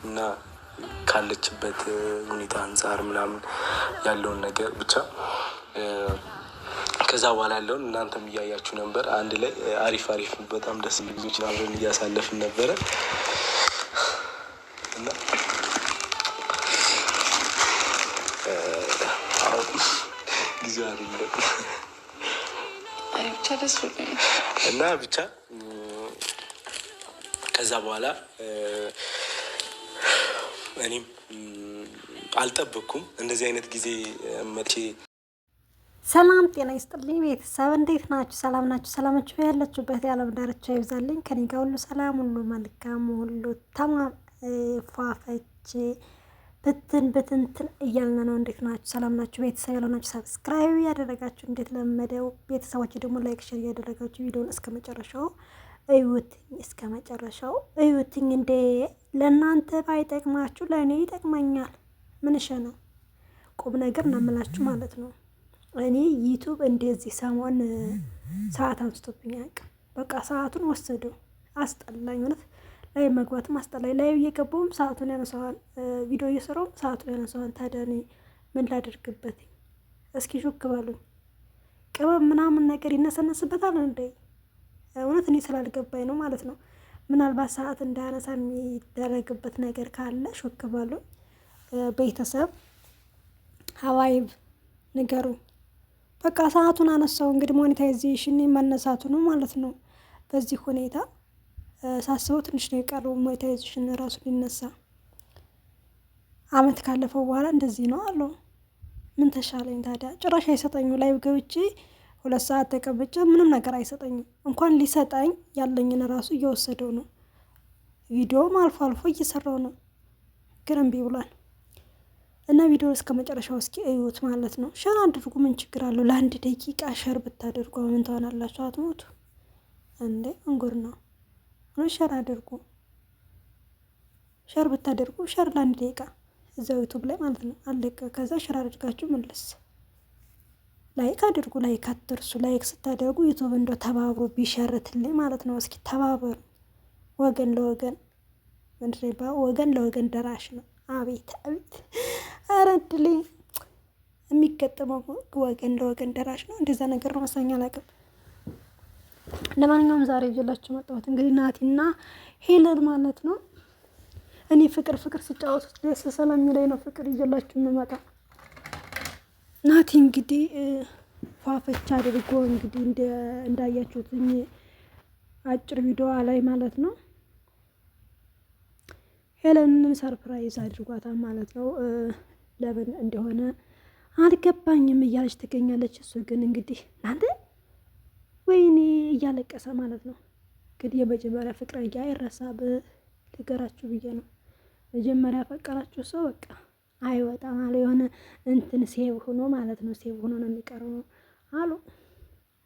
እና ካለችበት ሁኔታ አንጻር ምናምን ያለውን ነገር ብቻ ከዛ በኋላ ያለውን እናንተም እያያችሁ ነበር። አንድ ላይ አሪፍ በጣም ደስ የሚል ጊዜዎችን አብረን እያሳለፍን ነበረ እና ጊዜው አይደለም እና ብቻ ከዛ በኋላ እኔም አልጠበቅኩም እንደዚህ አይነት ጊዜ መቼ። ሰላም ጤና ይስጥልኝ ቤተሰብ፣ እንዴት ናችሁ? ሰላም ናችሁ? ሰላማችሁ ያላችሁበት የዓለም ዳርቻ ይብዛልኝ። ከኔ ጋር ሁሉ ሰላም፣ ሁሉ መልካም፣ ሁሉ ተማም ፏፈቼ ብትንትን እያልን ነው። እንዴት ናችሁ? ሰላም ናችሁ? ቤተሰብ ያልሆናችሁ ሰብስክራይብ ያደረጋችሁ፣ እንዴት ለመደው ቤተሰቦች ደግሞ ላይክ ሼር ያደረጋችሁ ቪዲዮውን እስከ መጨረሻው እዩትኝ፣ እስከ መጨረሻው እዩትኝ። እንዴ ለእናንተ ባይጠቅማችሁ ለእኔ ይጠቅመኛል። ምንሽ ነው ቁም ነገር ነው የምላችሁ ማለት ነው። እኔ ዩቱብ እንደዚህ ሰሞን ሰዓት አንስቶብኝ አያውቅም። በቃ ሰዓቱን ወሰደው፣ አስጠላኝ። እውነት ላይ መግባትም አስጠላኝ። ላይ እየገባውም ሰዓቱን ያነሳዋል፣ ቪዲዮ እየሰራውም ሰዓቱን ያነሳዋል። ታዲያ እኔ ምን ላደርግበት? እስኪ ሹክ በሉኝ። ቅመም ምናምን ነገር ይነሰነስበታል እንዴ? እውነት እኔ ስላልገባኝ ነው ማለት ነው። ምናልባት ሰዓት እንዳያነሳ የሚደረግበት ነገር ካለ ሹክ በሉኝ። ቤተሰብ ሀዋይብ ንገሩኝ። በቃ ሰዓቱን አነሳው። እንግዲህ ሞኔታይዜሽን መነሳቱ ነው ማለት ነው። በዚህ ሁኔታ ሳስበው ትንሽ ነው የቀረው ሞኔታይዜሽን ራሱ ሊነሳ። አመት ካለፈው በኋላ እንደዚህ ነው አሉ። ምን ተሻለኝ ታዲያ? ጭራሽ አይሰጠኙ። ላይቭ ገብቼ 2 ሰዓት ተቀብጬ ምንም ነገር አይሰጠኝም። እንኳን ሊሰጠኝ ያለኝን ራሱ እየወሰደው ነው። ቪዲዮም አልፎ አልፎ እየሰራው ነው፣ ግን እምቢ ብሏል። እና ቪዲዮ እስከ መጨረሻው እስኪ እዩት ማለት ነው። ሸር አድርጉ፣ ምን ችግር አለው? ለአንድ ደቂቃ ሸር ብታደርጉ ምን ትሆናላችሁ? አትሞቱ እንዴ? እንጉር ነው። ሸር አድርጉ፣ ሸር ብታደርጉ ሸር ለአንድ ደቂቃ እዛው ዩቱብ ላይ ማለት ነው። አለቀ። ከዛ ሸር አድርጋችሁ መለስ ላይክ አድርጉ። ላይክ አትርሱ። ላይክ ስታደርጉ ዩቱብ እንደው ተባብሮ ቢሸርትልኝ ማለት ነው። እስኪ ተባበሩ። ወገን ለወገን ምንድነው? ወገን ለወገን ደራሽ ነው። አቤት አቤት! ኧረ እድሌ የሚገጠመው ወገን ለወገን ደራሽ ነው። እንደዛ ነገር ነው መሰለኝ፣ አላውቅም። ለማንኛውም ዛሬ ይዤላችሁ መጣሁት እንግዲህ ናቲና ሄለን ማለት ነው። እኔ ፍቅር ስጫወቱት ደስ ስለሚለኝ ነው ፍቅር ይዤላችሁ የምመጣው። ናቲ እንግዲህ ፏፈቻ አድርጎ እንግዲህ እንዳያችሁት አጭር ቪዲዮ ላይ ማለት ነው ሄለንን ሰርፕራይዝ አድርጓታል ማለት ነው። ለምን እንደሆነ አልገባኝም እያለች ትገኛለች። እሱ ግን እንግዲህ እናንተ ወይኔ እያለቀሰ ማለት ነው። እንግዲህ የመጀመሪያ ፍቅረኛ አይረሳም ልገራችሁ ብዬ ነው። መጀመሪያ ፈቀራችሁ ሰው በቃ አይወጣም አለ። የሆነ እንትን ሴቭ ሆኖ ማለት ነው። ሴቭ ሆኖ ነው የሚቀረው አሉ።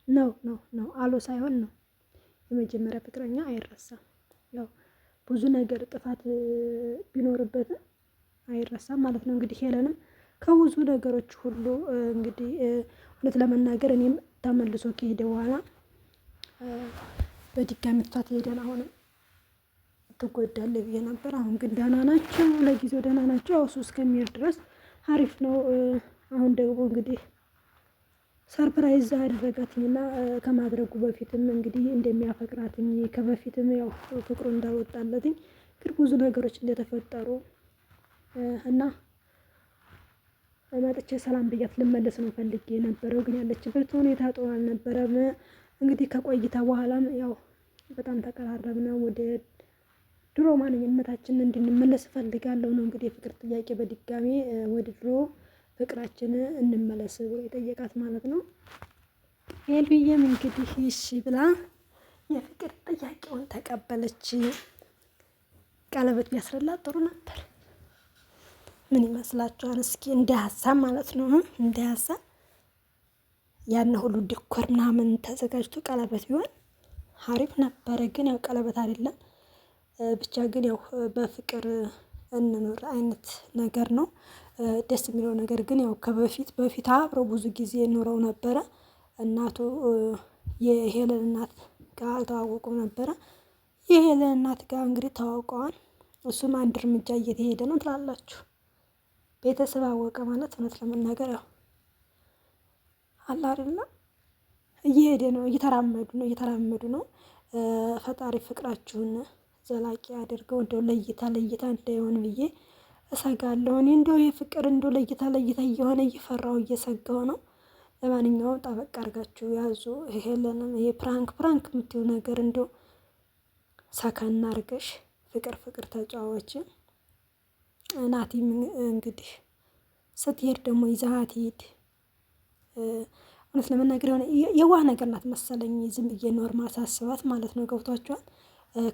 ነው አሉ ሳይሆን ነው። የመጀመሪያ ፍቅረኛ አይረሳም። ያው ብዙ ነገር ጥፋት ቢኖርበትም አይረሳም ማለት ነው። እንግዲህ ሄለንም ከብዙ ነገሮች ሁሉ እንግዲህ እውነት ለመናገር እኔም ተመልሶ ከሄደ በኋላ በድጋሚ ትቷት ሄደን አሁንም ትጎዳለህ ብዬ ነበር። አሁን ግን ደህና ናቸው፣ ለጊዜው ደህና ናቸው። ያው እሱ እስከሚሄድ ድረስ አሪፍ ነው። አሁን ደግሞ እንግዲህ ሰርፕራይዝ አደረጋትኝና ከማድረጉ በፊትም እንግዲህ እንደሚያፈቅራትኝ ከበፊትም ያው ፍቅሩ እንዳልወጣለትኝ ግን ብዙ ነገሮች እንደተፈጠሩ እና መጥቼ ሰላም ብያት ልመለስ ነው ፈልጌ የነበረው። ግን ያለችበት ሁኔታ ጥሩ አልነበረም። እንግዲህ ከቆይታ በኋላም ያው በጣም ተቀራረብን። ወደ ድሮ ማንነታችን እንድንመለስ እፈልጋለሁ ነው እንግዲህ የፍቅር ጥያቄ በድጋሚ ወደ ድሮ ፍቅራችን እንመለስ ብሎ የጠየቃት ማለት ነው። ሄልብዬም እንግዲህ እሺ ብላ የፍቅር ጥያቄውን ተቀበለች። ቀለበት ቢያስረላት ጥሩ ነበር። ምን ይመስላችኋል? እስኪ እንደ ሀሳብ ማለት ነው። እንደ ሀሳብ ያን ሁሉ ዲኮር ምናምን ተዘጋጅቶ ቀለበት ቢሆን አሪፍ ነበረ። ግን ያው ቀለበት አይደለም ብቻ ግን ያው በፍቅር እንኖር አይነት ነገር ነው። ደስ የሚለው ነገር ግን ያው በፊት አብረው ብዙ ጊዜ ኖረው ነበረ። እናቱ የሄለን እናት ጋር አልተዋወቁም ነበረ። የሄለን እናት ጋር እንግዲህ ተዋውቀዋል። እሱም አንድ እርምጃ እየተሄደ ነው ትላላችሁ። ቤተሰብ አወቀ ማለት እውነት ለመናገር ያው አለ አይደለ እየሄደ ነው፣ እየተራመዱ ነው። ፈጣሪ ፍቅራችሁን ዘላቂ አድርገው። እንደው ለይታ እንዳይሆን ብዬ እሰጋለሁ። እኔ እንደው የፍቅር እንደው ለይታ እየሆነ እየፈራው እየሰጋው ነው። ለማንኛውም ጠበቅ አድርጋችሁ ያዙ። ሄለንም ይሄ ፕራንክ የምትይው ነገር እንደው ሰከና አድርገሽ ፍቅር ተጫዋች። ናቲም እንግዲህ ስትሄድ ደግሞ ይዛሃት ሂድ። እውነት ለመናገር የሆነ የዋህ ነገር ናት መሰለኝ። ዝም ብዬ ኖርማል ሳስባት ማለት ነው። ገብቷቸዋል።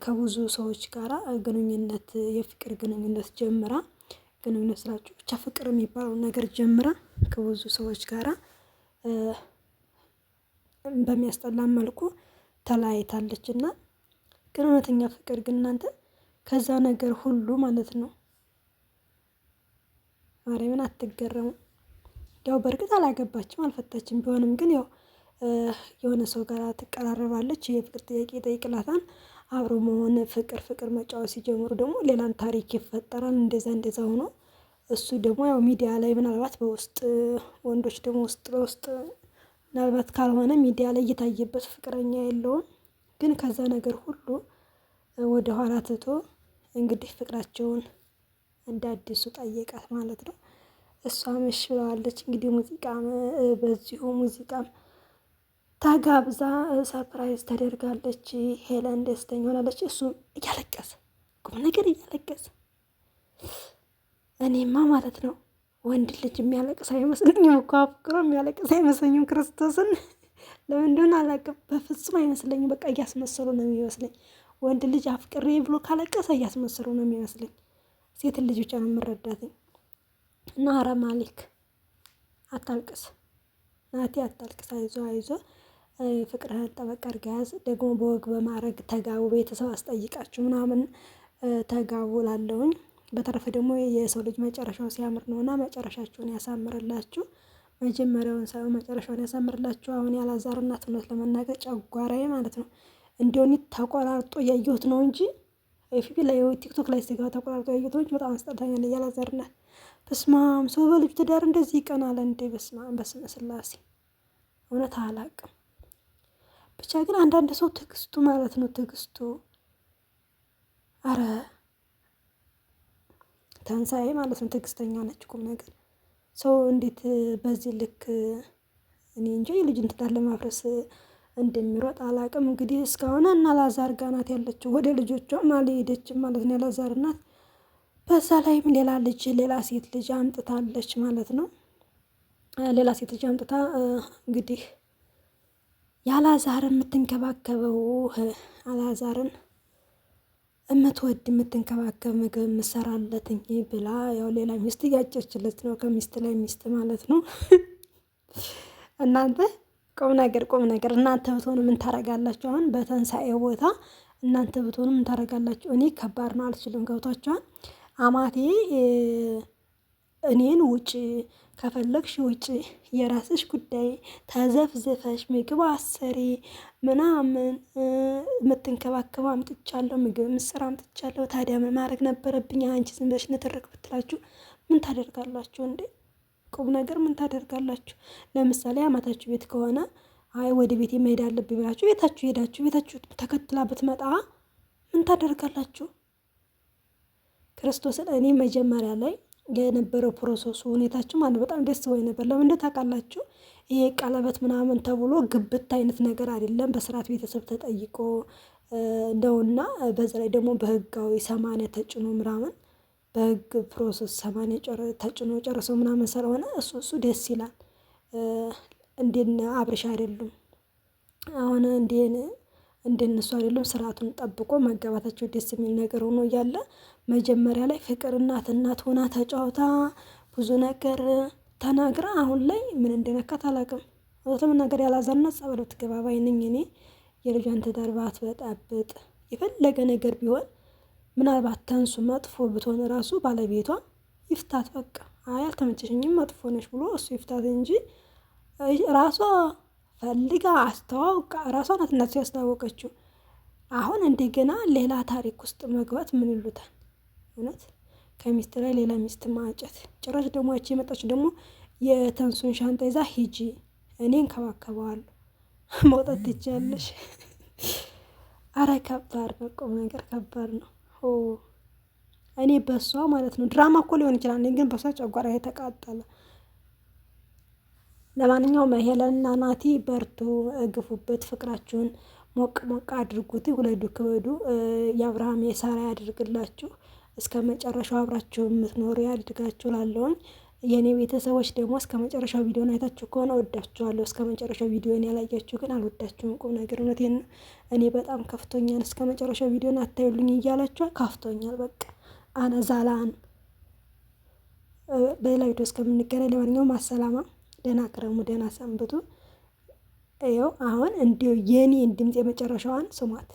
ከብዙ ሰዎች ጋራ ግንኙነት የፍቅር ግንኙነት ጀምራ ግንኙነት ስላችሁ ብቻ ፍቅር የሚባለውን ነገር ጀምራ ከብዙ ሰዎች ጋራ በሚያስጠላ መልኩ ተለያይታለች። እና ግን እውነተኛ ፍቅር ግን እናንተ ከዛ ነገር ሁሉ ማለት ነው ማርያምን አትገረሙ። ያው በእርግጥ አላገባችም አልፈታችም። ቢሆንም ግን ያው የሆነ ሰው ጋር ትቀራረባለች። የፍቅር ጥያቄ ይጠይቅላታል። አብሮ መሆን ፍቅር መጫወት ሲጀምሩ ደግሞ ሌላን ታሪክ ይፈጠራል። እንደዛ ሆኖ እሱ ደግሞ ያው ሚዲያ ላይ ምናልባት በውስጥ ወንዶች ደግሞ ውስጥ በውስጥ ምናልባት ካልሆነ ሚዲያ ላይ እየታየበት ፍቅረኛ የለውም። ግን ከዛ ነገር ሁሉ ወደ ኋላ ትቶ እንግዲህ ፍቅራቸውን እንደ አዲሱ ጠየቃት ማለት ነው። እሷም እሺ ብለዋለች። እንግዲህ በዚሁ ሙዚቃም ተጋብዛ ሰርፕራይዝ ተደርጋለች። ሄለን ደስተኛ ሆናለች። እሱም እያለቀሰ ቁም ነገር እያለቀሰ እኔማ ማለት ነው ወንድ ልጅ የሚያለቅስ አይመስለኝም እኮ አፍቅሮ የሚያለቅስ አይመስለኝም። ክርስቶስን ለምን እንደሆነ አላውቅም። በፍጹም አይመስለኝም። በቃ እያስመሰሉ ነው የሚመስለኝ። ወንድ ልጅ አፍቅሬ ብሎ ካለቀሰ እያስመሰሉ ነው የሚመስለኝ። ሴትን ልጅ ብቻ ነው የምረዳትኝ። እና ሐራም አለይክ አታልቅስ ናቲ፣ አታልቅስ። አይዞ ፍቅርህን ጠበቅ አድርገህ ያዝ። ደግሞ በወግ በማድረግ ተጋቡ። ቤተሰብ አስጠይቃችሁ ምናምን ተጋቡ ላለውኝ። በተረፈ ደግሞ የሰው ልጅ መጨረሻው ሲያምር ነው እና መጨረሻችሁን ያሳምርላችሁ። መጀመሪያውን ሳይሆን መጨረሻውን ያሳምርላችሁ። አሁን ያላዛር እናት እውነት ለመናገር ጨጓራዬ ማለት ነው እንዲሆን ተቆራርጦ እያየሁት ነው እንጂ ኤፍቢ ላይ ቲክቶክ ላይ ስጋ ተቆራርጦ እያየሁት ነው እንጂ በጣም አስጠልታኛል። ያላዛር እናት በስማም ሰው በልጅ ትዳር እንደዚህ ይቀናል እንዴ? በስማም በስመ ስላሴ እውነት አላቅም። ብቻ ግን አንዳንድ ሰው ትዕግስቱ ማለት ነው ትዕግስቱ አረ ተንሳኤ ማለት ነው። ትዕግስተኛ ነች ቁም ነገር። ሰው እንዴት በዚህ ልክ እኔ እንጃ የልጅን ትዳር ለማፍረስ እንደሚሮጥ አላቅም። እንግዲህ እስካሁን እና አላዛር ጋር ናት ያለችው። ወደ ልጆቿም አልሄደችም ማለት ነው ያላዛር እናት። በዛ ላይም ሌላ ሴት ልጅ አምጥታለች ማለት ነው። ሌላ ሴት ልጅ አምጥታ እንግዲህ የአላዛርን የምትንከባከበው አላዛርን የምትንከባከብ ምግብ የምሰራለትኝ ብላ ያው ሌላ ሚስት እያጨችለት ነው። ከሚስት ላይ ሚስት ማለት ነው። እናንተ ቁም ነገር እናንተ ብትሆኑ ምን ታረጋላችሁ? አሁን በተንሳኤ ቦታ እናንተ ብትሆኑ ምን ታረጋላችሁ? እኔ ከባድ ነው አልችልም። ገብቷችኋል? አማቴ እኔን ውጭ ከፈለግሽ ውጭ የራስሽ ጉዳይ ተዘፍዝፈሽ ምግብ አሰሪ ምናምን የምትንከባከበው አምጥቻለሁ፣ ምግብ ምስር አምጥቻለሁ። ታዲያ ምን ማድረግ ነበረብኝ? አንቺ ዝም ብለሽ ንትርክ ብትላችሁ ምን ታደርጋላችሁ እንዴ? ቁም ነገር ምን ታደርጋላችሁ? ለምሳሌ አማታችሁ ቤት ከሆነ አይ ወደ ቤት መሄድ አለብኝ ብላችሁ ቤታችሁ ሄዳችሁ ቤታችሁ ተከትላ ብትመጣ ምን ታደርጋላችሁ? ክርስቶስን እኔ መጀመሪያ ላይ የነበረው ፕሮሰሱ ሁኔታችሁ ማለት በጣም ደስ ወይ ነበር። ለምን እንደው ታውቃላችሁ? ይሄ ቀለበት ምናምን ተብሎ ግብት አይነት ነገር አይደለም። በስርዓት ቤተሰብ ተጠይቆ ነውና በዛ ላይ ደግሞ በህጋዊ 80 ተጭኖ ምናምን በህግ ፕሮሰስ 80 ተጭኖ ጨርሰው ምናምን ስለሆነ እሱ ደስ ይላል። እንደነ አብርሽ አይደሉም። አሁን እንደነሱ አይደሉም። ስርዓቱን ጠብቆ መጋባታቸው ደስ የሚል ነገር ሆኖ እያለ መጀመሪያ ላይ ፍቅር እናት ሆና ተጫውታ ብዙ ነገር ተናግራ አሁን ላይ ምን እንደነካት አላውቅም። ወጥተም ነገር ያላዛርና ጸበለው ትገባ ባይ ነኝ እኔ። የልጇን ትዳር ባትበጣብጥ የፈለገ ነገር ቢሆን ምናልባት ተንሱ መጥፎ ብትሆን ራሱ ባለቤቷ ይፍታት። በቃ አይ አልተመቸሽኝም መጥፎ ነሽ ብሎ እሱ ይፍታት እንጂ ራሷ ፈልጋ አስተዋውቃ ራሷ ናት እናት ያስተዋወቀችው። አሁን እንደገና ሌላ ታሪክ ውስጥ መግባት ምን ይሉታል? እውነት ከሚስት ላይ ሌላ ሚስት ማጨት። ጭራሽ ደግሞ ያቺ የመጣች ደግሞ የተንሱን ሻንጣ ይዛ ሂጂ እኔ እንከባከበዋለሁ መውጣት ትችያለሽ። አረ ከባድ ነው፣ ቁም ነገር ከባድ ነው። እኔ በሷ ማለት ነው ድራማ እኮ ሊሆን ይችላል፣ ግን በሷ ጨጓራ የተቃጠለ። ለማንኛውም ሄለንና ናቲ በርቱ፣ ግፉበት፣ ፍቅራችሁን ሞቅ ሞቅ አድርጉት፣ ውለዱ ክበዱ። የአብርሃም የሳራ ያድርግላችሁ፣ እስከ መጨረሻው አብራችሁ የምትኖሩ ያድርጋችሁ። ላለውኝ የእኔ ቤተሰቦች ደግሞ እስከ መጨረሻው ቪዲዮን አይታችሁ ከሆነ ወዳችኋለሁ። እስከ መጨረሻው ቪዲዮን ያላያችሁ ግን አልወዳችሁም። ቁም ነገር እውነቴን ነው። እኔ በጣም ከፍቶኛል። እስከ መጨረሻው ቪዲዮን አታዩልኝ እያላችኋል፣ ከፍቶኛል። በቃ አነዛላን በሌላ ቪዲዮ እስከምንገናኝ ለማንኛውም አሰላማ፣ ደህና ክረሙ፣ ደህና ሰንብቱ። ይኸው አሁን እንዲሁ የኔን ድምፅ የመጨረሻዋን ስሟት።